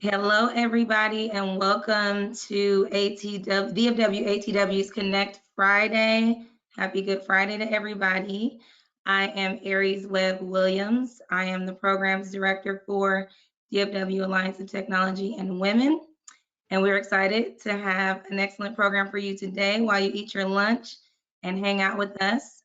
Hello, everybody, and welcome to VFW ATW's Connect Friday. Happy Good Friday to everybody. I am Aries Webb Williams. I am the Programs Director for DFW Alliance of Technology and Women, and we're excited to have an excellent program for you today while you eat your lunch and hang out with us.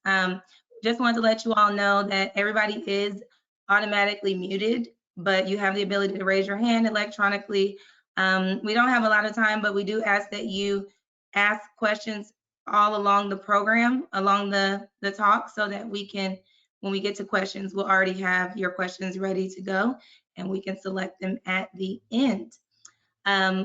Just wanted to let you all know that everybody is automatically muted, but you have the ability to raise your hand electronically. We don't have a lot of time, but we do ask that you ask questions all along the program, along the talk, so that we can, when we get to questions, we'll already have your questions ready to go and we can select them at the end.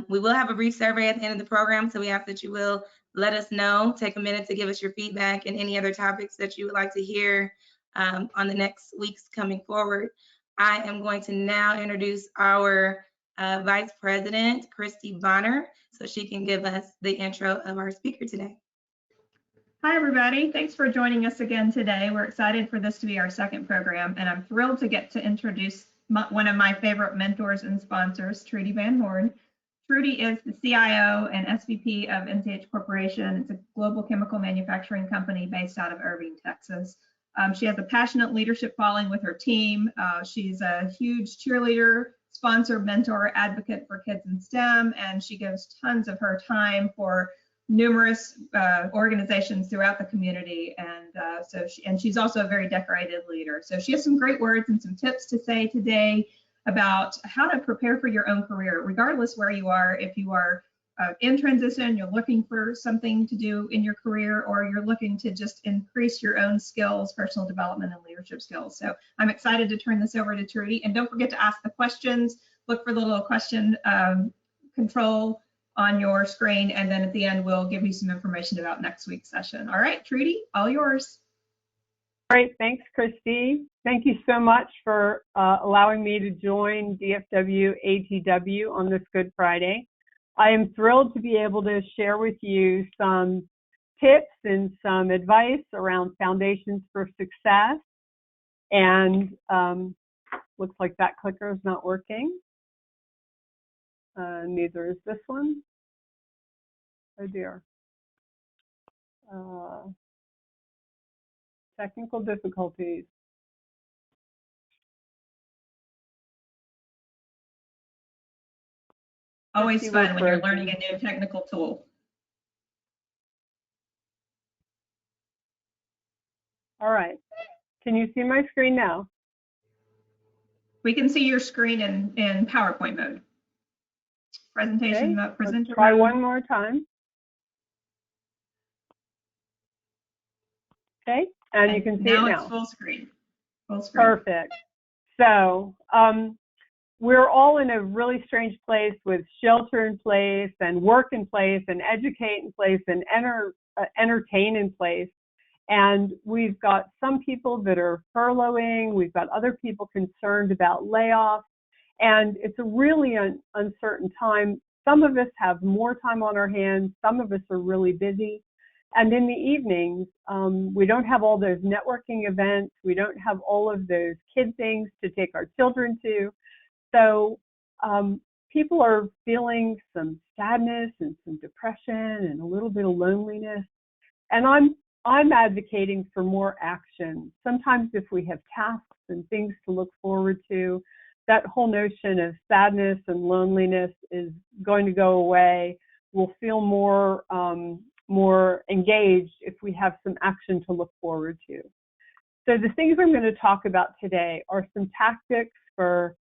We will have a brief survey at the end of the program, so we ask that you will let us know, take a minute to give us your feedback and any other topics that you would like to hear on the next weeks coming forward. I am going to now introduce our Vice President, Christy Bonner, so she can give us the intro of our speaker today. Hi, everybody. Thanks for joining us again today. We're excited for this to be our second program, and I'm thrilled to get to introduce one of my favorite mentors and sponsors, Gertrude Van Horn. Trudy is the CIO and SVP of NCH Corporation. It's a global chemical manufacturing company based out of Irving, Texas. She has a passionate leadership following with her team. She's a huge cheerleader, sponsor, mentor, advocate for kids in STEM, and she gives tons of her time for numerous organizations throughout the community, and she's also a very decorated leader. So she has some great words and some tips to say today about how to prepare for your own career, regardless where you are. If you are in transition, you're looking for something to do in your career, or you're looking to just increase your own skills, personal development and leadership skills. So I'm excited to turn this over to Trudy. And don't forget to ask the questions. Look for the little question control on your screen, and then at the end we'll give you some information about next week's session. All right, Trudy, all yours. Great, thanks, Christy. Thank you so much for allowing me to join DFW ATW on this Good Friday. I am thrilled to be able to share with you some tips and some advice around foundations for success. And looks like that clicker is not working. Neither is this one. Oh dear. Technical difficulties. Always fun when you're learning a new technical tool. All right. Can you see my screen now? We can see your screen in PowerPoint mode. Presentation mode. Let's try one more time. Okay, and you can see it now. Now it's full screen. Full screen. Perfect. So we're all in a really strange place with shelter in place and work in place and educate in place and entertain in place. And we've got some people that are furloughing. We've got other people concerned about layoffs. And it's a really uncertain time. Some of us have more time on our hands. Some of us are really busy. And in the evenings, we don't have all those networking events. We don't have all of those kid things to take our children to. So people are feeling some sadness and some depression and a little bit of loneliness. And I'm advocating for more action. Sometimes if we have tasks and things to look forward to, that whole notion of sadness and loneliness is going to go away. We'll feel more engaged if we have some action to look forward to. So the things I'm going to talk about today are some tactics for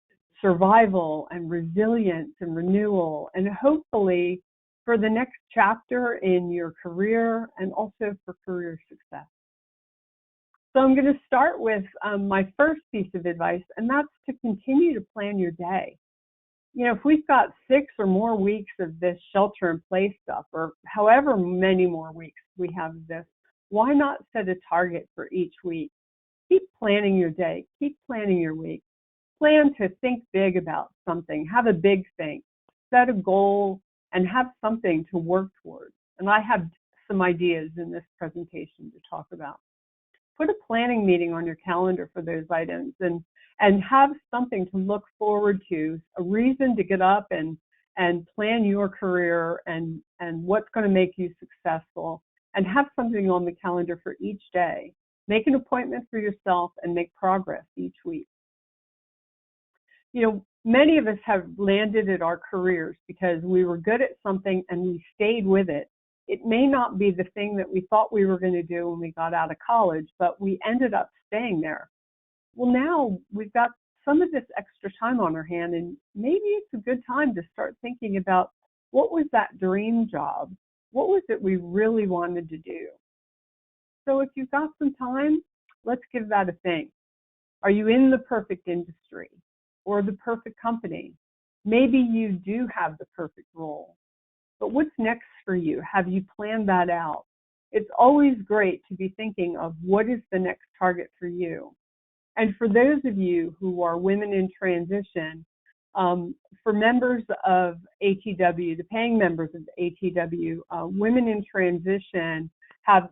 survival and resilience and renewal, and hopefully for the next chapter in your career and also for career success. So I'm going to start with my first piece of advice, and that's to continue to plan your day. You know, if we've got 6 or more weeks of this shelter in place stuff, or however many more weeks we have this, why not set a target for each week? Keep planning your day, keep planning your week. Plan to think big about something, have a big think, set a goal, and have something to work towards. And I have some ideas in this presentation to talk about. put a planning meeting on your calendar for those items and have something to look forward to, a reason to get up and plan your career and what's going to make you successful, and have something on the calendar for each day. Make an appointment for yourself and make progress each week. You know, many of us have landed at our careers because we were good at something and we stayed with it. It may not be the thing that we thought we were going to do when we got out of college, but we ended up staying there. Well, now we've got some of this extra time on our hand, and maybe it's a good time to start thinking about, what was that dream job? What was it we really wanted to do? So if you've got some time, let's give that a think. Are you in the perfect industry or the perfect company? Maybe you do have the perfect role, but what's next for you? Have you planned that out? It's always great to be thinking of what is the next target for you. And for those of you who are women in transition, for members of ATW, the paying members of ATW, women in transition have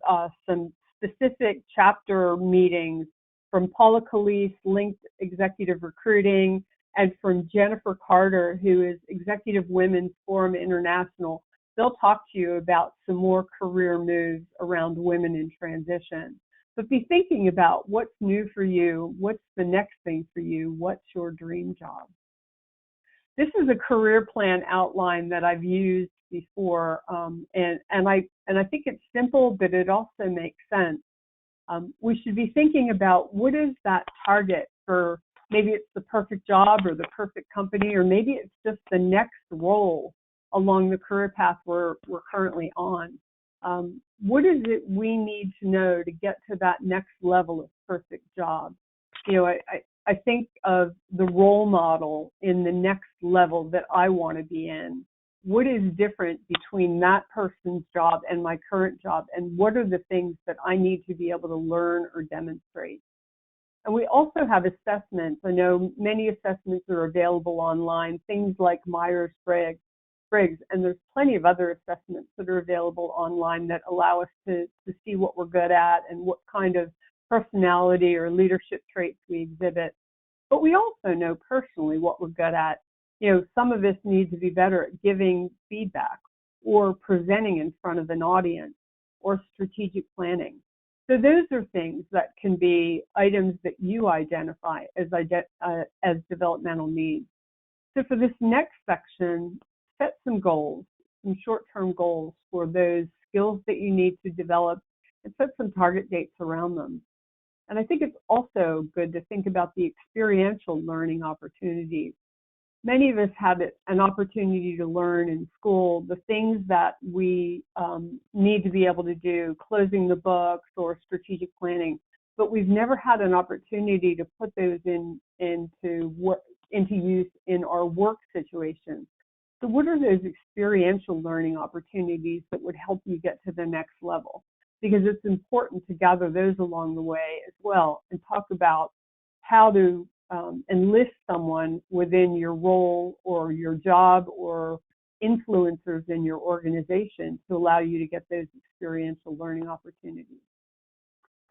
some specific chapter meetings from Paula Calise, Linked Executive Recruiting, and from Jennifer Carter, who is Executive Women's Forum International. They'll talk to you about some more career moves around women in transition. But be thinking about what's new for you, what's the next thing for you, what's your dream job. This is a career plan outline that I've used before, and I think it's simple, but it also makes sense. We should be thinking about, what is that target for, maybe it's the perfect job or the perfect company, or maybe it's just the next role along the career path we're currently on. What is it we need to know to get to that next level of perfect job? You know, I think of the role model in the next level that I want to be in. What is different between that person's job and my current job? And what are the things that I need to be able to learn or demonstrate? And we also have assessments. I know many assessments are available online, things like Myers-Briggs, and there's plenty of other assessments that are available online that allow us to see what we're good at and what kind of personality or leadership traits we exhibit. But we also know personally what we're good at. You know, some of us need to be better at giving feedback or presenting in front of an audience or strategic planning. So those are things that can be items that you identify as developmental needs. So for this next section, set some goals, some short-term goals for those skills that you need to develop, and set some target dates around them. And I think it's also good to think about the experiential learning opportunities. Many of us have an opportunity to learn in school the things that we need to be able to do, closing the books or strategic planning, but we've never had an opportunity to put those into use in our work situations. So what are those experiential learning opportunities that would help you get to the next level? Because it's important to gather those along the way as well and talk about how to enlist someone within your role or your job or influencers in your organization to allow you to get those experiential learning opportunities.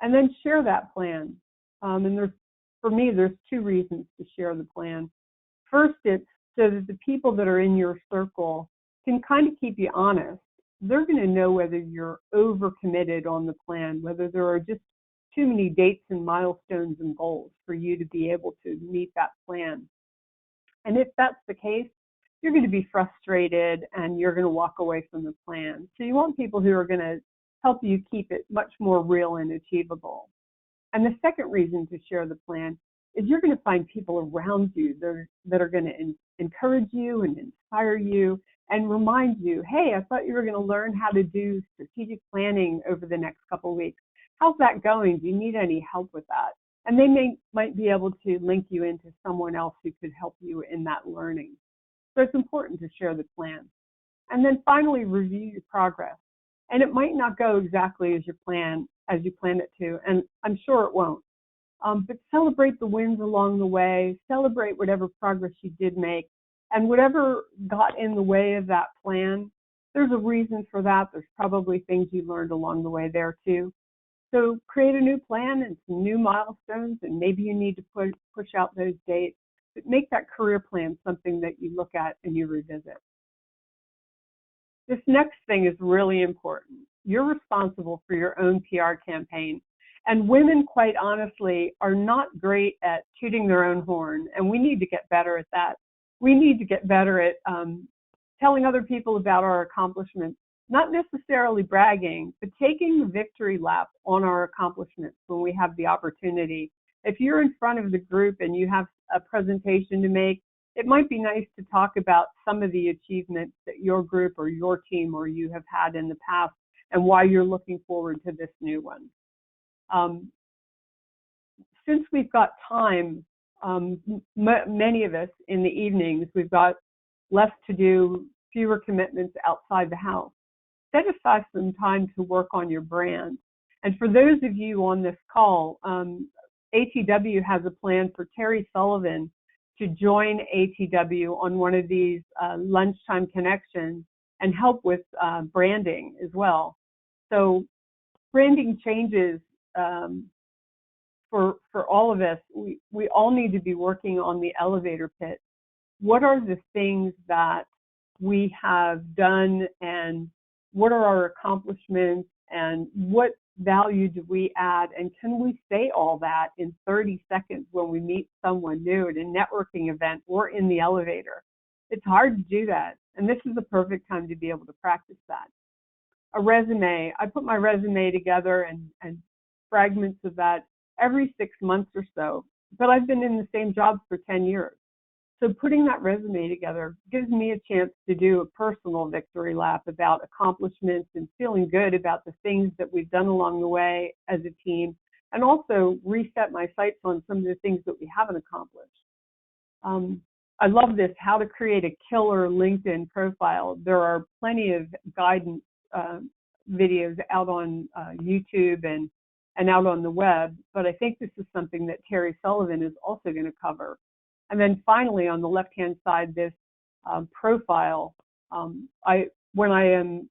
And then share that plan. And for me, there's two reasons to share the plan. First, it's so that the people that are in your circle can kind of keep you honest. They're going to know whether you're overcommitted on the plan, whether there are just too many dates and milestones and goals for you to be able to meet that plan. And if that's the case, you're going to be frustrated and you're going to walk away from the plan. So you want people who are going to help you keep it much more real and achievable. And the second reason to share the plan is you're going to find people around you that are going to encourage you and inspire you and remind you, hey, I thought you were going to learn how to do strategic planning over the next couple of weeks. How's that going? Do you need any help with that? And they might be able to link you into someone else who could help you in that learning. So it's important to share the plan. And then finally, review your progress. And it might not go exactly as you plan it to, and I'm sure it won't. But celebrate the wins along the way, celebrate whatever progress you did make, and whatever got in the way of that plan, there's a reason for that. There's probably things you learned along the way there too. So create a new plan and some new milestones, and maybe you need to push out those dates, but make that career plan something that you look at and you revisit. This next thing is really important. You're responsible for your own PR campaign. And women, quite honestly, are not great at tooting their own horn, and we need to get better at that. We need to get better at telling other people about our accomplishments, not necessarily bragging, but taking the victory lap on our accomplishments when we have the opportunity. If you're in front of the group and you have a presentation to make, it might be nice to talk about some of the achievements that your group or your team or you have had in the past and why you're looking forward to this new one. Since we've got time, many of us in the evenings, we've got less to do, fewer commitments outside the house. Set aside some time to work on your brand. And for those of you on this call, ATW has a plan for Terry Sullivan to join ATW on one of these lunchtime connections and help with branding as well. So branding changes for all of us. We all need to be working on the elevator pitch. What are the things that we have done, and what are our accomplishments, and what value do we add, and can we say all that in 30 seconds when we meet someone new at a networking event or in the elevator? It's hard to do that, and this is the perfect time to be able to practice that. A resume, I put my resume together and fragments of that every 6 months or so, but I've been in the same job for 10 years. So putting that resume together gives me a chance to do a personal victory lap about accomplishments and feeling good about the things that we've done along the way as a team, and also reset my sights on some of the things that we haven't accomplished. I love this, how to create a killer LinkedIn profile. There are plenty of guidance videos out on YouTube and out on the web, but I think this is something that Terry Sullivan is also going to cover. And then finally, on the left-hand side, this profile. When I am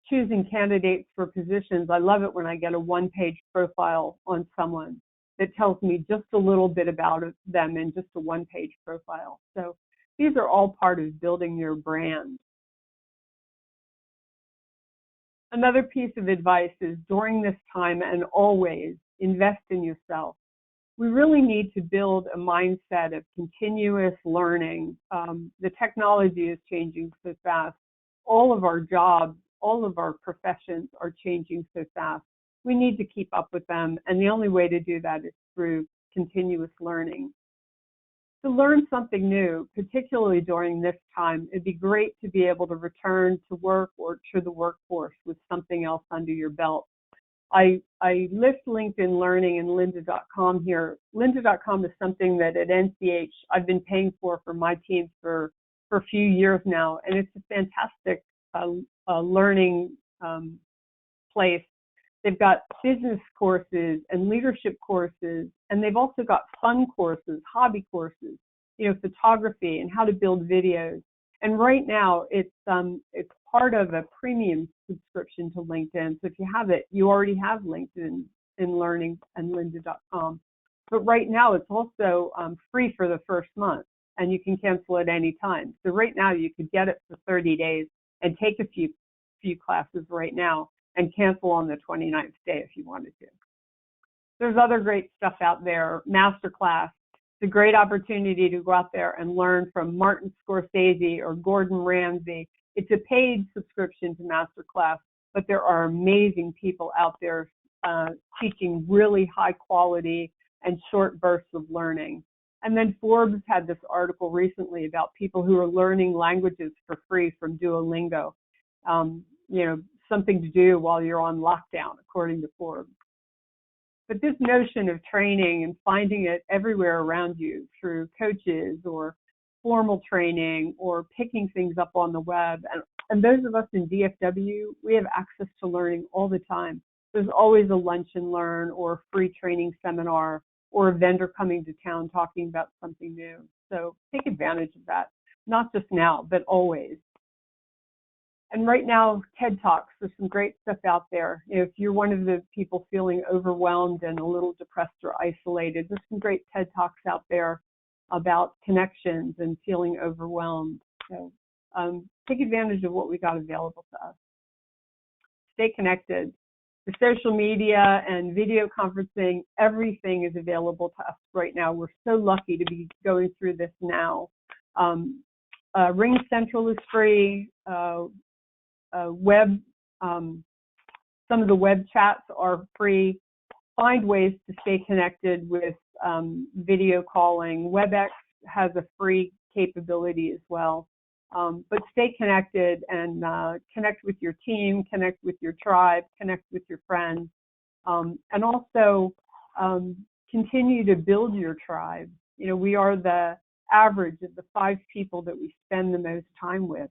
choosing candidates for positions, I love it when I get a one-page profile on someone that tells me just a little bit about them in just a one-page profile. So these are all part of building your brand. Another piece of advice is during this time and always invest in yourself. We really need to build a mindset of continuous learning. The technology is changing so fast. All of our jobs, all of our professions are changing so fast. We need to keep up with them, and the only way to do that is through continuous learning. To learn something new, particularly during this time, it'd be great to be able to return to work or to the workforce with something else under your belt. I list LinkedIn Learning and lynda.com here. Lynda.com is something that at NCH I've been paying for my team for a few years now, and it's a fantastic learning place. They've got business courses and leadership courses, and they've also got fun courses, hobby courses, photography and how to build videos. And right now, it's part of a premium subscription to LinkedIn. So if you have it, you already have LinkedIn in Learning and lynda.com. But right now, it's also free for the first month, and you can cancel at any time. So right now, you could get it for 30 days and take a few classes right now and cancel on the 29th day if you wanted to. There's other great stuff out there. Masterclass. It's a great opportunity to go out there and learn from Martin Scorsese or Gordon Ramsay. It's a paid subscription to Masterclass, but there are amazing people out there teaching really high quality and short bursts of learning. And then Forbes had this article recently about people who are learning languages for free from Duolingo. Something to do while you're on lockdown, according to Forbes. But this notion of training and finding it everywhere around you through coaches or formal training or picking things up on the web. And those of us in DFW, we have access to learning all the time. There's always a lunch and learn or a free training seminar or a vendor coming to town talking about something new. So take advantage of that, not just now, but always. And right now, TED Talks, there's some great stuff out there. If you're one of the people feeling overwhelmed and a little depressed or isolated, there's some great TED Talks out there about connections and feeling overwhelmed. So take advantage of what we got available to us. Stay connected. The social media and video conferencing, everything is available to us right now. We're so lucky to be going through this now. Ring Central is free. Some of the web chats are free. Find ways to stay connected with video calling. WebEx has a free capability as well. But stay connected and connect with your team, connect with your tribe, connect with your friends, and also continue to build your tribe. You know, we are the average of the 5 people that we spend the most time with.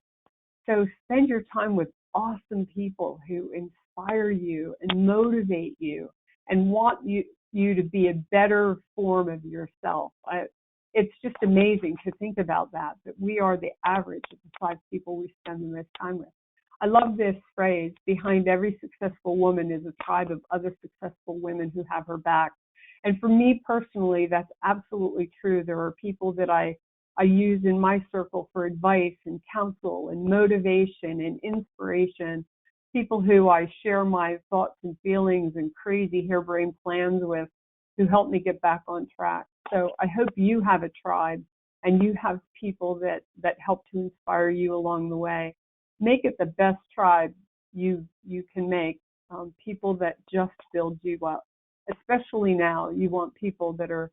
So spend your time with awesome people who inspire you and motivate you and want you to be a better form of yourself. It's just amazing to think about that we are the average of the 5 people we spend the most time with. I love this phrase, behind every successful woman is a tribe of other successful women who have her back. And for me personally, that's absolutely true. There are people that I use in my circle for advice and counsel and motivation and inspiration, people who I share my thoughts and feelings and crazy harebrained plans with, who help me get back on track. So I hope you have a tribe and you have people that help to inspire you along the way. Make it the best tribe you can make, people that just build you up. Especially now, you want people that are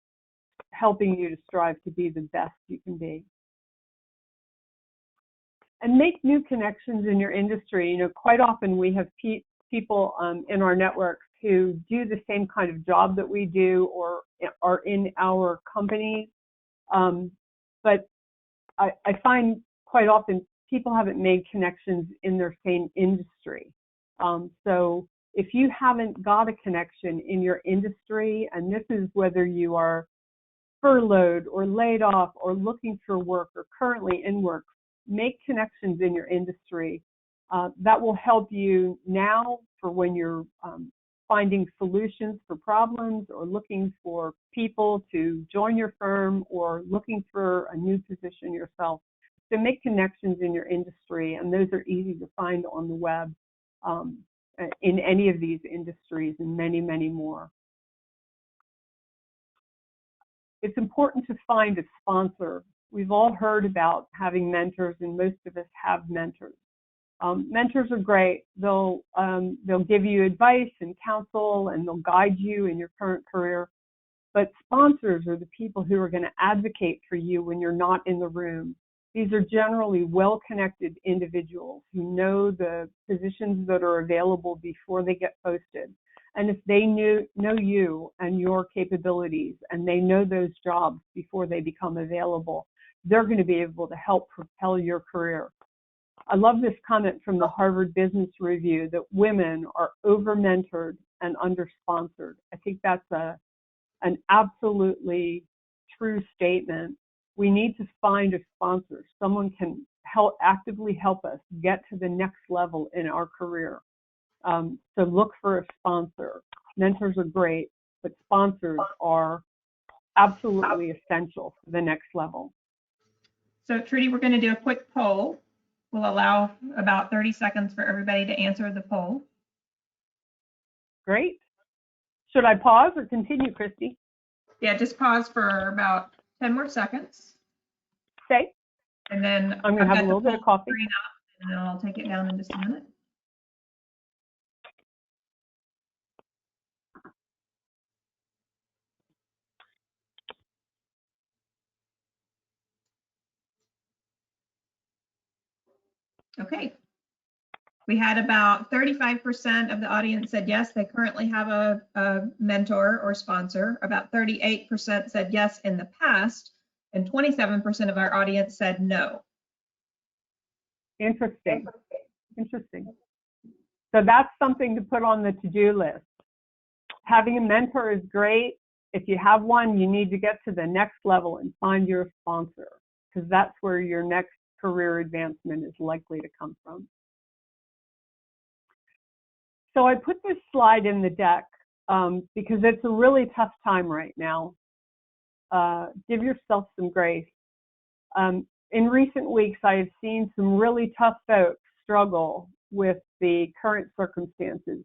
helping you to strive to be the best you can be. And make new connections in your industry. You know, quite often we have people in our networks who do the same kind of job that we do or are in our companies. But I find quite often people haven't made connections in their same industry. So if you haven't got a connection in your industry, and this is whether you are furloughed or laid off or looking for work or currently in work, make connections in your industry. That will help you now for when you're finding solutions for problems or looking for people to join your firm or looking for a new position yourself. So make connections in your industry, and those are easy to find on the web in any of these industries and many, many more. It's important to find a sponsor. We've all heard about having mentors, and most of us have mentors. Mentors are great. They'll give you advice and counsel, and they'll guide you in your current career. But sponsors are the people who are going to advocate for you when you're not in the room. These are generally well-connected individuals who know the positions that are available before they get posted. And if they know you and your capabilities, and they know those jobs before they become available, they're going to be able to help propel your career. I love this comment from the Harvard Business Review that women are over-mentored and under-sponsored. I think that's an absolutely true statement. We need to find a sponsor. Someone can actively help us get to the next level in our career. So look for a sponsor. Mentors are great, but sponsors are absolutely essential for the next level. So Trudy, we're going to do a quick poll. We'll allow about 30 seconds for everybody to answer the poll. Great. Should I pause or continue, Christy? Yeah, just pause for about 10 more seconds. Stay. And then I'm going to have a little bit of coffee. And then I'll take it down in just a minute. Okay. We had about 35% of the audience said yes, they currently have a mentor or sponsor. About 38% said yes in the past, and 27% of our audience said no. Interesting. Interesting. So that's something to put on the to-do list. Having a mentor is great. If you have one, you need to get to the next level and find your sponsor, because that's where your next career advancement is likely to come from. So I put this slide in the deck because it's a really tough time right now. Give yourself some grace. In recent weeks, I have seen some really tough folks struggle with the current circumstances,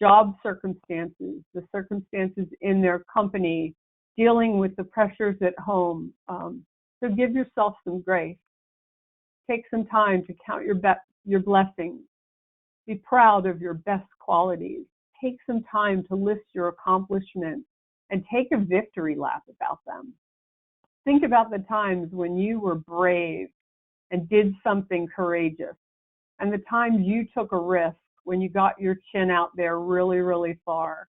job circumstances, the circumstances in their company, dealing with the pressures at home. So give yourself some grace. Take some time to count your blessings. Be proud of your best qualities. Take some time to list your accomplishments and take a victory lap about them. Think about the times when you were brave and did something courageous, and the times you took a risk when you got your chin out there really, really far,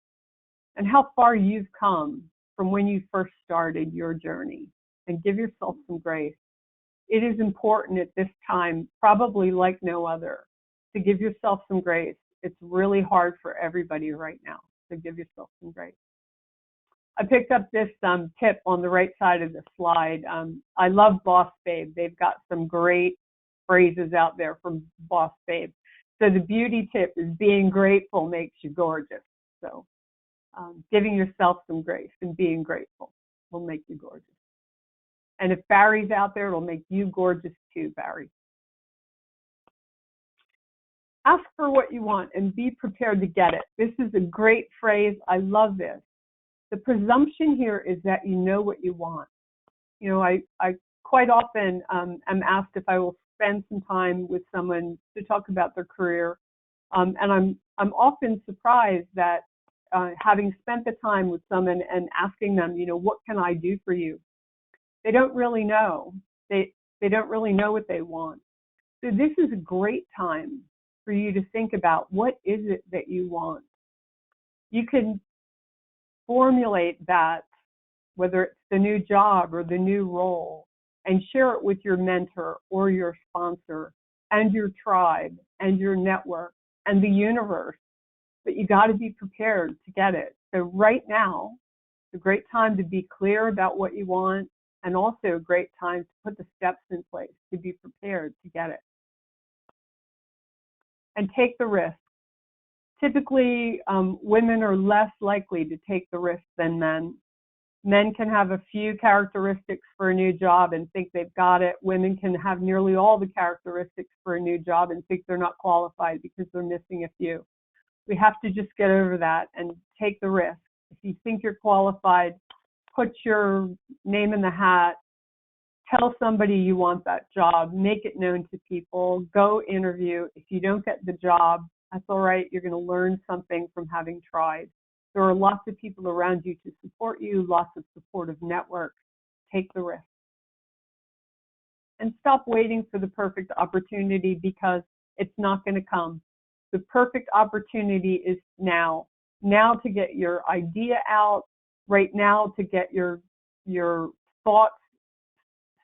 and how far you've come from when you first started your journey. And give yourself some grace. It is important at this time, probably like no other, to give yourself some grace. It's really hard for everybody right now, so give yourself some grace. I picked up this tip on the right side of the slide. I love Boss Babe. They've got some great phrases out there from Boss Babe. So the beauty tip is being grateful makes you gorgeous. So giving yourself some grace and being grateful will make you gorgeous. And if Barry's out there, it'll make you gorgeous too, Barry. Ask for what you want and be prepared to get it. This is a great phrase. I love this. The presumption here is that you know what you want. You know, I quite often am asked if I will spend some time with someone to talk about their career, and I'm often surprised that having spent the time with someone and asking them, you know, what can I do for you? They don't really know. They don't really know what they want. So this is a great time for you to think about what is it that you want. You can formulate that, whether it's the new job or the new role, and share it with your mentor or your sponsor and your tribe and your network and the universe. But you got to be prepared to get it. So right now, it's a great time to be clear about what you want, and also a great time to put the steps in place to be prepared to get it. And take the risk. Typically, women are less likely to take the risk than men. Men can have a few characteristics for a new job and think they've got it. Women can have nearly all the characteristics for a new job and think they're not qualified because they're missing a few. We have to just get over that and take the risk. If you think you're qualified, put your name in the hat. Tell somebody you want that job. Make it known to people. Go interview. If you don't get the job, that's all right. You're going to learn something from having tried. There are lots of people around you to support you, lots of supportive networks. Take the risk. And stop waiting for the perfect opportunity because it's not going to come. The perfect opportunity is now. Now to get your idea out, right now to get your thoughts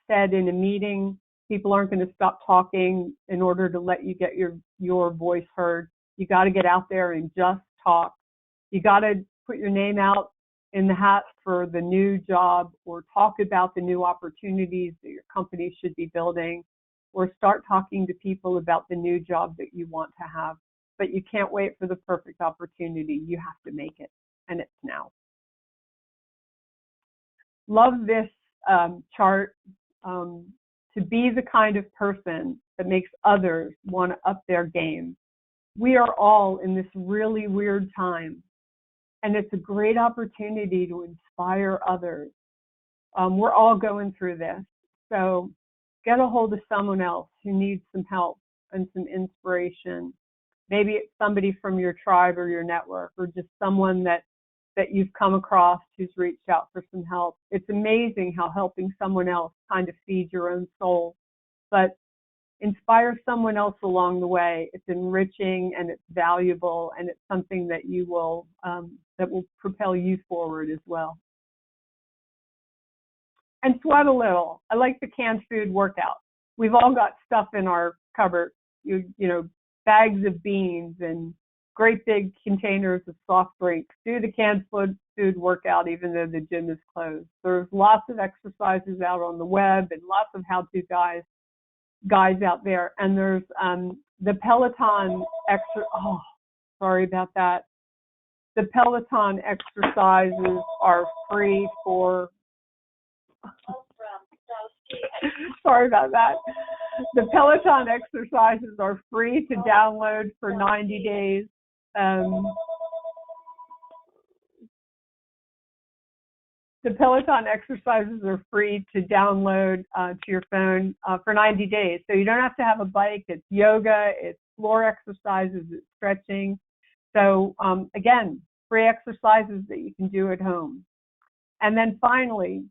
said in a meeting. People aren't going to stop talking in order to let you get your voice heard. You got to get out there and just talk. You got to put your name out in the hat for the new job, or talk about the new opportunities that your company should be building, or start talking to people about the new job that you want to have. But you can't wait for the perfect opportunity. You have to make it, and it's now. Love this chart. To be the kind of person that makes others want to up their game. We are all in this really weird time, and it's a great opportunity to inspire others. We're all going through this, so get a hold of someone else who needs some help and some inspiration. Maybe it's somebody from your tribe or your network, or just someone that you've come across who's reached out for some help. It's amazing how helping someone else kind of feeds your own soul. But inspire someone else along the way. It's enriching and it's valuable, and it's something that you will that will propel you forward as well. And sweat a little. I like the canned food workout. We've all got stuff in our cupboard, you know, bags of beans and great big containers of soft drinks. Do the canned food workout even though the gym is closed. There's lots of exercises out on the web and lots of how-to guys out there. And there's the Peloton Sorry about that. The Peloton exercises are free for, sorry about that. The Peloton exercises are free to download for 90 days. The Peloton exercises are free to download to your phone for 90 days. So you don't have to have a bike. It's yoga, it's floor exercises, it's stretching. So again, free exercises that you can do at home. And then finally,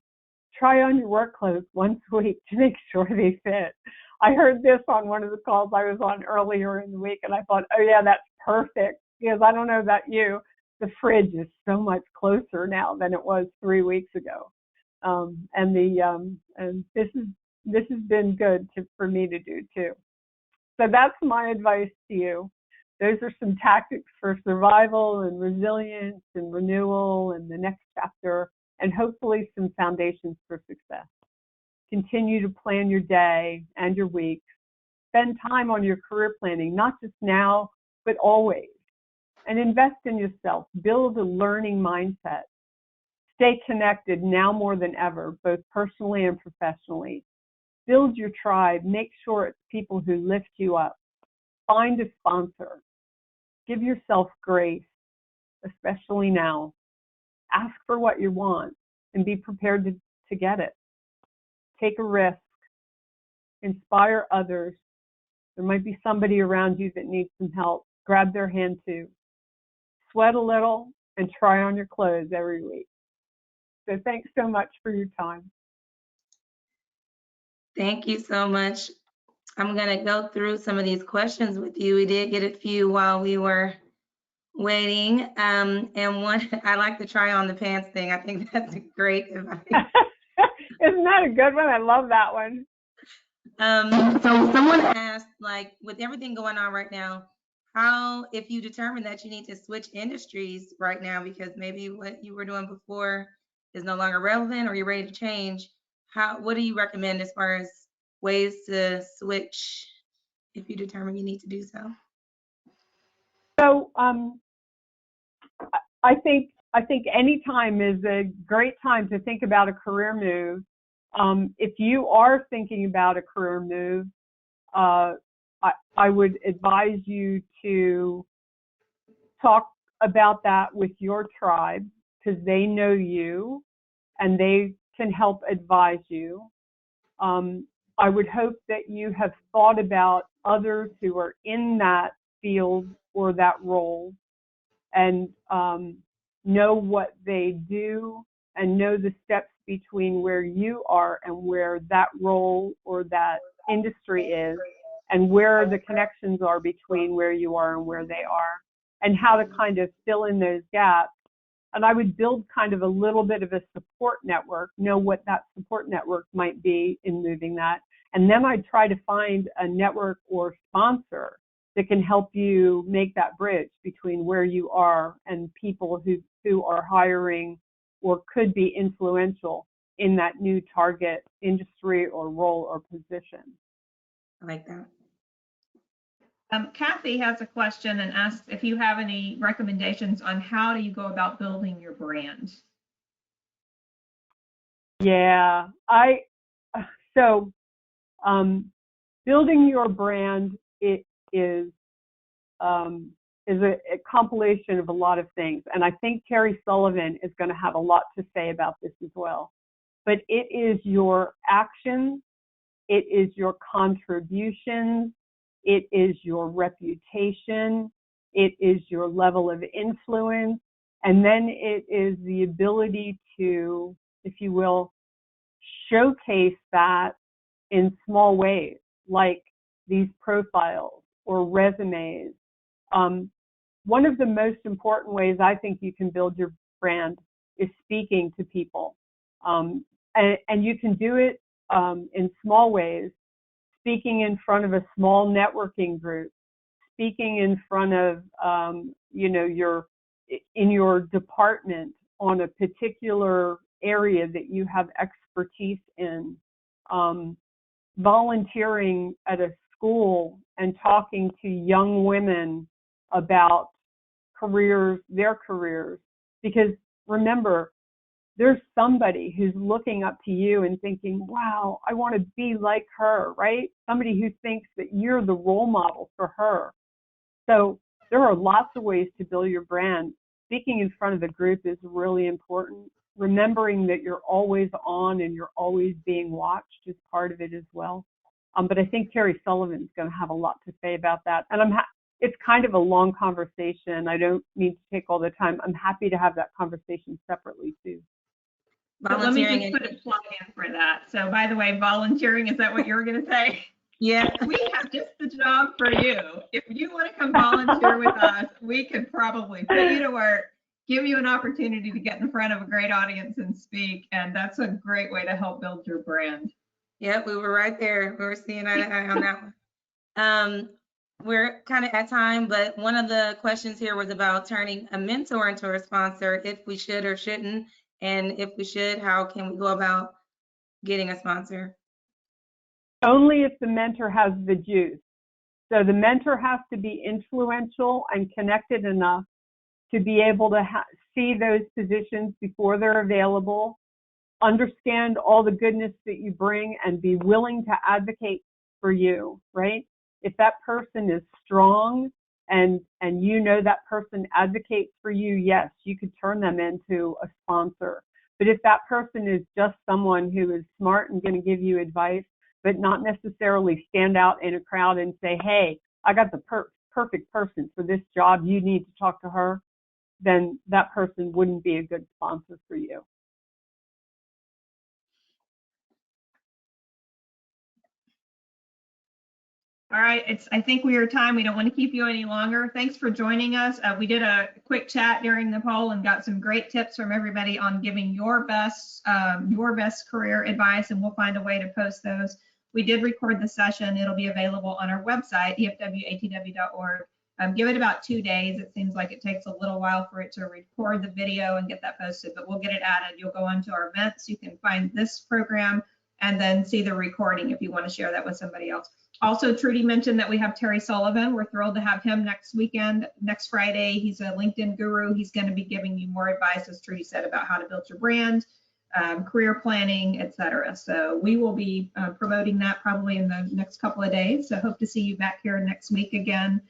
try on your work clothes once a week to make sure they fit. I heard this on one of the calls I was on earlier in the week, and I thought, oh yeah, that's perfect, because I don't know about you, the fridge is so much closer now than it was 3 weeks ago. And this has been good for me to do too. So that's my advice to you. Those are some tactics for survival and resilience and renewal and the next chapter, and hopefully some foundations for success. Continue to plan your day and your week. Spend time on your career planning, not just now, but always. And invest in yourself. Build a learning mindset. Stay connected now more than ever, both personally and professionally. Build your tribe. Make sure it's people who lift you up. Find a sponsor. Give yourself grace, especially now. Ask for what you want and be prepared to get it. Take a risk. Inspire others. There might be somebody around you that needs some help. Grab their hand too. Sweat a little and try on your clothes every week. So thanks so much for your time. Thank you so much. I'm going to go through some of these questions with you. We did get a few while we were waiting. And one, I like to try on the pants thing. I think that's great advice. Isn't that a good one? I love that one. So someone asked, like, with everything going on right now, how, if you determine that you need to switch industries right now because maybe what you were doing before is no longer relevant or you're ready to change, what do you recommend as far as ways to switch if you determine you need to do so? So I think any time is a great time to think about a career move. If you are thinking about a career move, I would advise you to talk about that with your tribe because they know you and they can help advise you. I would hope that you have thought about others who are in that field or that role and know what they do and know the steps between where you are and where that role or that industry is and where the connections are between where you are and where they are and how to kind of fill in those gaps. And I would build kind of a little bit of a support network, know what that support network might be in moving that. And then I'd try to find a network or sponsor that can help you make that bridge between where you are and people who are hiring or could be influential in that new target industry or role or position. I like that. Kathy has a question and asks if you have any recommendations on how do you go about building your brand? Yeah, building your brand is a compilation of a lot of things. And I think Terry Sullivan is going to have a lot to say about this as well. But it is your actions, it is your contributions, it is your reputation, it is your level of influence, and then it is the ability to, if you will, showcase that in small ways, like these profiles or resumes. One of the most important ways I think you can build your brand is speaking to people. And you can do it in small ways, speaking in front of a small networking group, speaking in front of, in your department on a particular area that you have expertise in, volunteering at a school and talking to young women about careers, their careers. Because remember, there's somebody who's looking up to you and thinking, wow, I want to be like her, right? Somebody who thinks that you're the role model for her. So there are lots of ways to build your brand. Speaking in front of the group is really important. Remembering that you're always on and you're always being watched is part of it as well. But I think Terry Sullivan's going to have a lot to say about that. And it's kind of a long conversation. I don't need to take all the time. I'm happy to have that conversation separately too. But let me just put a plug in for that. So by the way, volunteering, is that what you were going to say? Yeah. We have just the job for you. If you want to come volunteer with us, we could probably put you to work, give you an opportunity to get in front of a great audience and speak. And that's a great way to help build your brand. Yep, we were right there. We were seeing eye to eye on that one. We're kind of at time, but one of the questions here was about turning a mentor into a sponsor, if we should or shouldn't. And if we should, how can we go about getting a sponsor? Only if the mentor has the juice. So the mentor has to be influential and connected enough to be able to see those positions before they're available, understand all the goodness that you bring, and be willing to advocate for you, right? If that person is strong and you know that person advocates for you, yes, you could turn them into a sponsor. But if that person is just someone who is smart and going to give you advice, but not necessarily stand out in a crowd and say, hey, I got the perfect person for this job, you need to talk to her, then that person wouldn't be a good sponsor for you. All right, I think we are time. We don't want to keep you any longer. Thanks for joining us. We did a quick chat during the poll and got some great tips from everybody on giving your best career advice, and we'll find a way to post those. We did record the session. It'll be available on our website, efwatw.org. Give it about 2 days. It seems like it takes a little while for it to record the video and get that posted, but we'll get it added. You'll go into our events. You can find this program and then see the recording if you want to share that with somebody else. Also, Trudy mentioned that we have Terry Sullivan. We're thrilled to have him next Friday. He's a LinkedIn guru. He's going to be giving you more advice, as Trudy said, about how to build your brand, career planning, etc. So we will be promoting that probably in the next couple of days. So hope to see you back here next week again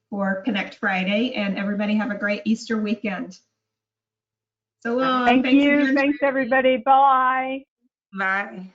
for Connect Friday. And everybody have a great Easter weekend. So long. Thank you. Thanks, everybody. Bye. Bye.